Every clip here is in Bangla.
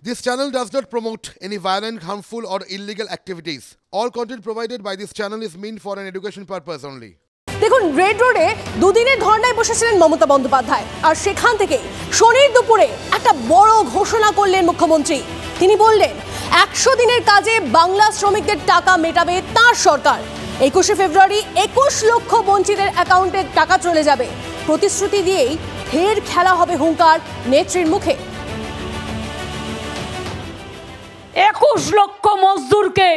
This channel does not promote any violent, harmful, or illegal activities. All content provided by this channel is meant for an education purpose only. দেখুন, রেড রোডে দুদিনের ধর্নায় বসেছিলেন মমতা বন্দ্যোপাধ্যায়, আর সেখান থেকে শনির দুপুরে একটা বড় ঘোষণা করলেন মুখ্যমন্ত্রী। তিনি বললেন 100 দিনের কাজে বাংলা শ্রমিকদের টাকা মেটাবে তাঁর সরকার। 21শে ফেব্রুয়ারি 21 লক্ষ বঞ্চিতের অ্যাকাউন্টে টাকা চলে যাবে। প্রতিশ্রুতি দিয়েই ফের খেলা হবে হুঙ্কার নেত্রীর মুখে। 21 লক্ষ মজদুরকে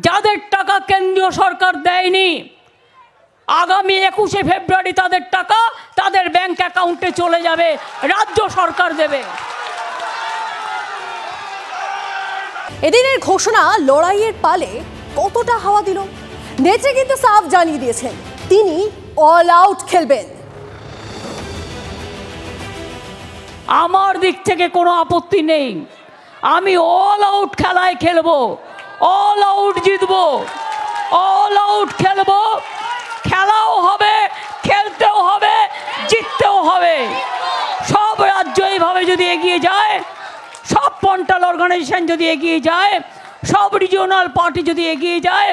যাদের টাকা কেন্দ্রীয় সরকার দেয়নি, আগামী 21শে ফেব্রুয়ারি তাদের টাকা তাদের ব্যাংক অ্যাকাউন্টে চলে যাবে, রাজ্য সরকার দেবে। এদিনের ঘোষণা লড়াইয়ের পালে কতটা হাওয়া দিল? নেত্রী কিন্তু সাফ জানিয়ে দিয়েছেন তিনি অল আউট খেলবেন। আমার দিক থেকে কোনো আপত্তি নেই, আমি অল আউট খেলায় খেলবো, অল আউট জিতবো, অল আউট খেলবো। খেলাও হবে, খেলতেও হবে, জিততেও হবে। সব রাজ্য এইভাবে যদি এগিয়ে যায়, সব পন্টাল অর্গানাইজেশন যদি এগিয়ে যায়, সব রিজিওনাল পার্টি যদি এগিয়ে যায়,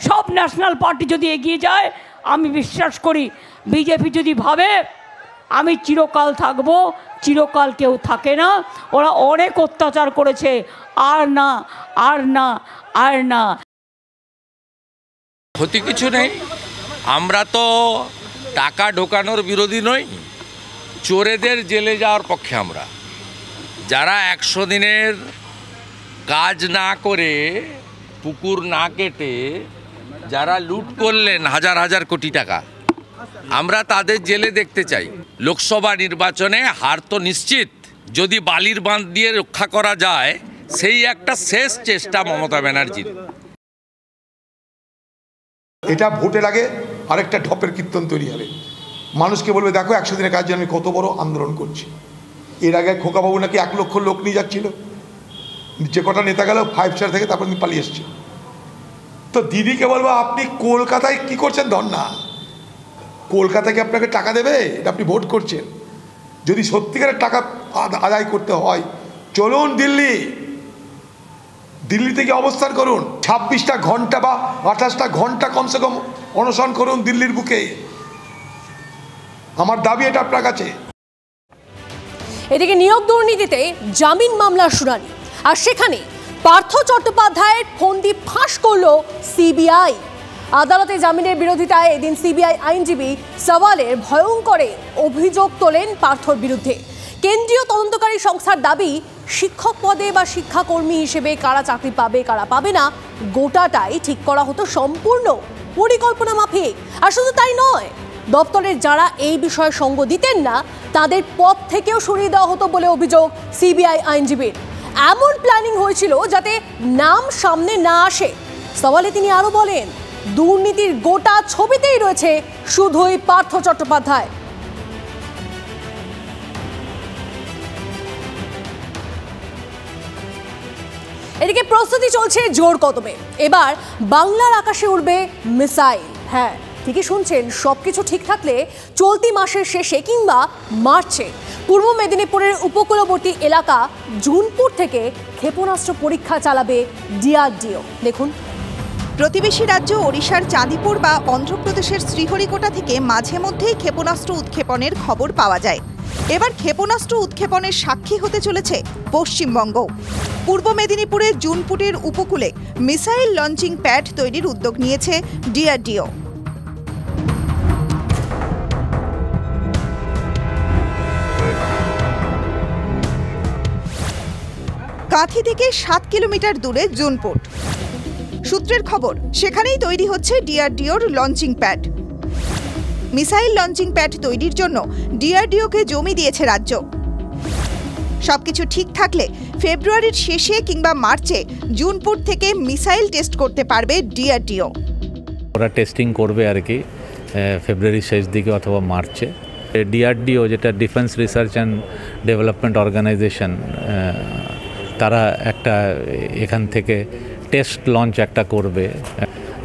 সব ন্যাশনাল পার্টি যদি এগিয়ে যায়, আমি বিশ্বাস করি বিজেপি যদি ভাবে আমি চিরকাল থাকবো, চিরকাল কেউ থাকে না। ওরা অনেক অত্যাচার করেছে, আর না, আর না, আর না। ক্ষতি কিছু নেই। আমরা তো টাকা ঢোকানোর বিরোধী নই, চোরেদের জেলে যাওয়ার পক্ষে। আমরা যারা 100 দিনের কাজ না করে, পুকুর না কেটে যারা লুট করলেন হাজার হাজার কোটি টাকা, আমরা তাদের জেলে দেখতে চাই। লোকসভা নির্বাচনে হার তো নিশ্চিত, যদি বালির বাঁধ দিয়ে রক্ষা করা যায়, সেই একটা শেষ চেষ্টা মমতা ব্যানার্জির। এটা ভোটের আগে আরেকটা ঢপের কীর্তন তৈরি হবে। মানুষকে বলবে দেখো 100 দিনের কাজে আমি কত বড় আন্দোলন করছি। এর আগে খোকাবাবু নাকি 1 লক্ষ লোক নিয়ে যাচ্ছিল, যে কটা নেতা গেল 5 স্টার থেকে, তারপর পালিয়ে এসছে। তো দিদিকে বলবো আপনি কলকাতায় কি করছেন? ধর্না কলকাতায় কি আপনাকে টাকা দেবে? এটা আপনি ভোট করছেন। যদি সত্যিকারের টাকা আদায় করতে হয়, চলুন দিল্লিতে গিয়ে অবস্থান করুন। 26টা ঘন্টা বা 28টা ঘন্টা কমসে কম অনশন করুন দিল্লির বুকে। আমার দাবি এটা আপনার কাছে। এদিকে নিয়োগ দুর্নীতিতে জামিন মামলার শুনানি, আর সেখানে পার্থ চট্টোপাধ্যায়ের ফন্দি ফাঁস করল সিবিআই। আদালতে জামিনের বিরোধিতায় এদিন সিবিআই আইনজীবী সওয়ালের ভয়ঙ্কর অভিযোগ তোলেন পার্থর বিরুদ্ধে। কেন্দ্রীয় তদন্তকারী সংস্থার দাবি, শিক্ষক পদে বা শিক্ষাকর্মী হিসেবে কারা চাকরি পাবে কারা পাবে না, গোটাটাই ঠিক করা হতো সম্পূর্ণ পরিকল্পনা মাফিক। আর শুধু তাই নয়, দপ্তরের যারা এই বিষয়ে সঙ্গ দিতেন না, তাদের পদ থেকেও সরিয়ে দেওয়া হতো বলে অভিযোগ সিবিআই আইনজীবীর। এমন প্ল্যানিং হয়েছিল যাতে নাম সামনে না আসে। সওয়ালে তিনি আরো বলেন, দুর্নীতির গোটা ছবিতেই রয়েছে শুধুই পার্থ চট্টোপাধ্যায়। এদিকে প্রস্তুতি চলছে জোর কদমে। এবার বাংলার আকাশে উড়বে মিসাইল। হ্যাঁ, ঠিকই শুনছেন, সবকিছু ঠিক থাকলে চলতি মাসের শেষে কিংবা মার্চে পূর্ব মেদিনীপুরের উপকূলবর্তী এলাকা জুনপুর থেকে ক্ষেপণাস্ত্র পরীক্ষা চালাবে ডিআরডিও। দেখুন, প্রতিবেশী রাজ্য ওড়িশার চাঁদিপুর বা অন্ধ্রপ্রদেশের শ্রীহরিকোটা থেকে মাঝে মধ্যেই ক্ষেপণাস্ত্র উৎক্ষেপণের খবর পাওয়া যায়। এবার ক্ষেপণাস্ত্র উৎক্ষেপণের সাক্ষী হতে চলেছে পশ্চিমবঙ্গ। পূর্ব মেদিনীপুরের জুনপুটের উপকূলে মিসাইল লঞ্চিং প্যাড তৈরির উদ্যোগ নিয়েছে ডিআরডিও। কাঁথি থেকে 7 কিলোমিটার দূরে জুনপুট। সূত্রের খবর, সেখানেই তৈরি হচ্ছে ডিআরডিওর launching pad. Missile launching pad তৈরির জন্য ডিআরডিওকে জমি দিয়েছে রাজ্য। সবকিছু ঠিক থাকলে ফেব্রুয়ারির শেষে কিংবা মার্চে জুনপুট থেকে মিসাইল টেস্ট করতে পারবে ডিআরডিও। ওরা টেস্টিং করবে আর কি ফেব্রুয়ারির শেষ দিকে অথবা মার্চে। ডিআরডিও, যেটা defence research and development organisation, তারা একটা এখান থেকে টেস্ট লঞ্চ একটা করবে,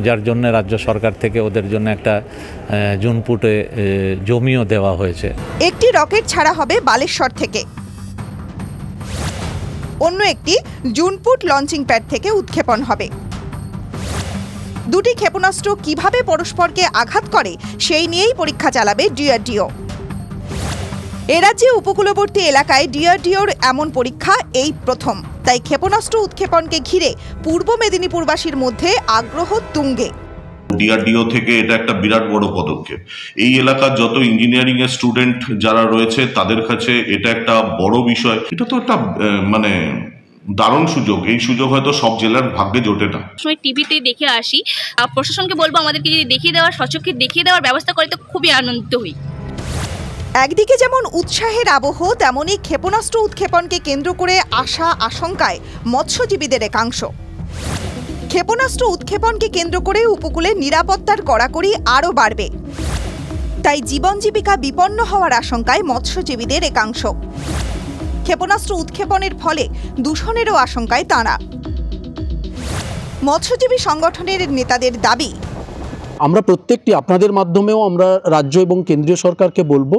যার জন্য রাজ্য সরকার থেকে ওদের জন্য একটা জুনপুটে জমিও দেওয়া হয়েছে। একটি রকেট ছাড়া হবে বালেশ্বর থেকে। অন্য একটি জুনপুট লঞ্চিং প্যাড থেকে উৎক্ষেপণ হবে। দুটি ক্ষেপণাস্ত্র কিভাবে পরস্পরকে আঘাত করে সেই নিয়েই পরীক্ষা চালাবে ডিআরডিও। এ রাজ্যে উপকূলবর্তী এলাকায় ডিআরডিওর এমন পরীক্ষা এই প্রথম। তাই ক্ষেপণাস্ত্র উৎক্ষেপণকে ঘিরে পূর্ব মেদিনীপুরবাসীর মধ্যে আগ্রহ তুঙ্গে। ডিআরডিও থেকে এটা একটা বিরাট বড় পদক্ষেপ। এই এলাকার যত ইঞ্জিনিয়ারিং এর স্টুডেন্ট যারা রয়েছে তাদের কাছে এটা একটা বড় বিষয়। এটা তো একটা দারুণ সুযোগ। এই সুযোগ হয়তো সব জেলার ভাগ্যে জোটে না। টিভিতে দেখে আসি, প্রশাসনকে বলবো আমাদেরকে যদি দেখিয়ে দেওয়ার, সচক্ষে দেখিয়ে দেওয়ার ব্যবস্থা করে তো খুবই আনন্দিত হই। একদিকে যেমন উৎসাহের আবহ, তেমনি ক্ষেপণাস্ত্র উৎক্ষেপণকে কেন্দ্র করে আশা আশঙ্কায় মৎস্যজীবীদের একাংশ। ক্ষেপণাস্ত্র উৎক্ষেপণকে কেন্দ্র করে উপকূলে নিরাপত্তার কড়াকড়ি আরও বাড়বে। তাই জীবন জীবিকা বিপন্ন হওয়ার আশঙ্কায় মৎস্যজীবীদের একাংশ। ক্ষেপণাস্ত্র উৎক্ষেপণের ফলে দূষণেরও আশঙ্কায় তাঁরা। মৎস্যজীবী সংগঠনের নেতাদের দাবি, আমরা প্রত্যেকটি আপনাদের মাধ্যমেও আমরা রাজ্য এবং কেন্দ্রীয় সরকারকে বলবো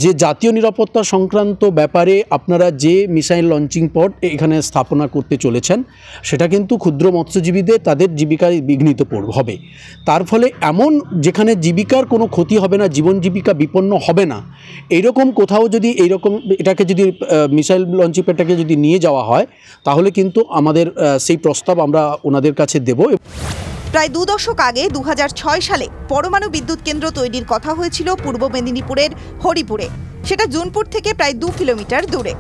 যে জাতীয় নিরাপত্তা সংক্রান্ত ব্যাপারে আপনারা যে মিসাইল লঞ্চিং পড এখানে স্থাপনা করতে চলেছেন সেটা কিন্তু ক্ষুদ্র মৎস্যজীবীদের তাদের জীবিকায় বিঘ্নিত হবে। তার ফলে এমন যেখানে জীবিকার কোনো ক্ষতি হবে না, জীবন জীবিকা বিপন্ন হবে না, এইরকম কোথাও যদি এইরকম এটাকে যদি মিসাইল লঞ্চিং প্যাডটাকে যদি নিয়ে যাওয়া হয় তাহলে কিন্তু আমাদের সেই প্রস্তাব আমরা ওনাদের কাছে দেব। প্রায় 2 দশক আগে 2006 সালে পরমাণু বিদ্যুৎ কেন্দ্র তৈরির কথা হয়েছিল পূর্ব মেদিনীপুরের হরিপুরে। সেটা জুনপুট থেকে প্রায় 2 কিলোমিটার দূরে।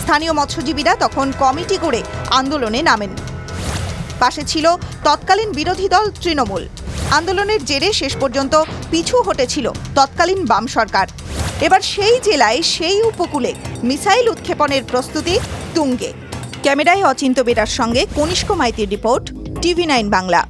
স্থানীয় মৎস্যজীবীরা তখন কমিটি করে আন্দোলনে নামেন। পাশে ছিল তৎকালীন বিরোধী দল তৃণমূল। আন্দোলনের জেরে শেষ পর্যন্ত পিছু হটেছিল তৎকালীন বাম সরকার। এবার সেই জেলায় সেই উপকূলে মিসাইল উৎক্ষেপণের প্রস্তুতি তুঙ্গে। ক্যামেরায় অচিন্ত বেরার সঙ্গে কনিষ্ক মাইতির রিপোর্ট, TV9 বাংলা।